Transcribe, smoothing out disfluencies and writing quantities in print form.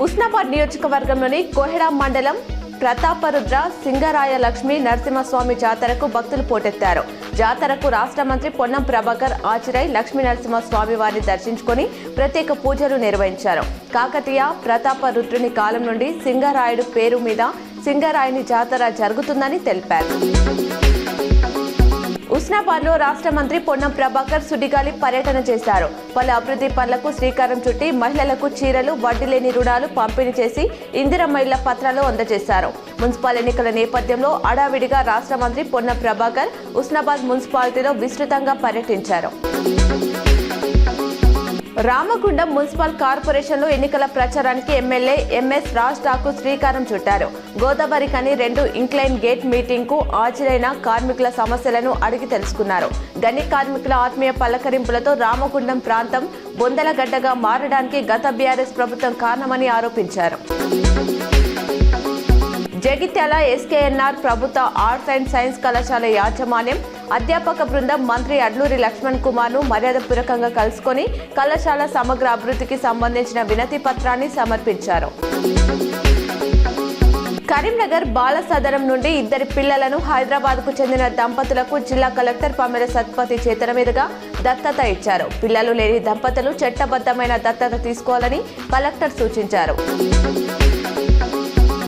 ఉస్నాబాద్ నియోజకవర్గంలోని కోహెడా మండలం ప్రతాపరుద్ర సింగరాయ లక్ష్మీ నరసింహస్వామి జాతరకు భక్తులు పోటెత్తారు. జాతరకు రాష్ట్ర మంత్రి పొన్నం ప్రభాకర్ హాజరై లక్ష్మీ నరసింహస్వామి వారిని దర్శించుకుని ప్రత్యేక పూజలు నిర్వహించారు. కాకతీయ ప్రతాపరుద్రుని కాలం నుండి సింగరాయుడు పేరు మీద సింగరాయుని జాతర జరుగుతుందని తెలిపారు. ఉస్నాబాద్లో రాష్ట్ర మంత్రి పొన్నం ప్రభాకర్ సుడిగాలి పర్యటన చేశారు. పలు అభివృద్ధి పనులకు శ్రీకారం చుట్టి మహిళలకు చీరలు, వడ్డీ లేని రుణాలు పంపిణీ చేసి ఇందిరమ్మ ఇళ్ల పత్రాలు అందజేశారు. మున్సిపల్ ఎన్నికల నేపథ్యంలో హడావిడిగా రాష్ట్ర మంత్రి పొన్నం ప్రభాకర్ ఉస్నాబాద్ మున్సిపాలిటీలో విస్తృతంగా పర్యటించారు. రామగుండం మున్సిపల్ కార్పొరేషన్లో ఎన్నికల ప్రచారానికి ఎమ్మెల్యే ఎంఎస్ రాజ్ ఠాకూర్ శ్రీకారం చుట్టారు. గోదావరి కని 2 ఇంక్లైన్ గేట్ మీటింగ్ కు హాజరైన కార్మికుల సమస్యలను అడిగి తెలుసుకున్నారు. గని కార్మికుల ఆత్మీయ పలకరింపులతో రామగుండం ప్రాంతం బొందలగడ్డగా మారడానికి గత బీఆర్ఎస్ ప్రభుత్వం కారణమని ఆరోపించారు. జగిత్యాల ఎస్కేఎన్ఆర్ ప్రభుత్వ ఆర్ట్స్ అండ్ సైన్స్ కళాశాల యాజమాన్యం, అధ్యాపక బృందం మంత్రి అడ్లూరి లక్ష్మణ్ కుమార్ ను మర్యాదపూర్వకంగా కలుసుకొని కళాశాల సమగ్ర అభివృద్ధికి సంబంధించిన వినతి పత్రాన్ని సమర్పించారు. కరీంనగర్ బాల సదనం నుండి 2 పిల్లలను హైదరాబాద్ కు చెందిన దంపతులకు జిల్లా కలెక్టర్ పమెల సత్పతి చేతుల మీదుగా దత్తత ఇచ్చారు. పిల్లలు లేని దంపతులు చట్టబద్ధమైన దత్తత తీసుకోవాలని కలెక్టర్ సూచించారు.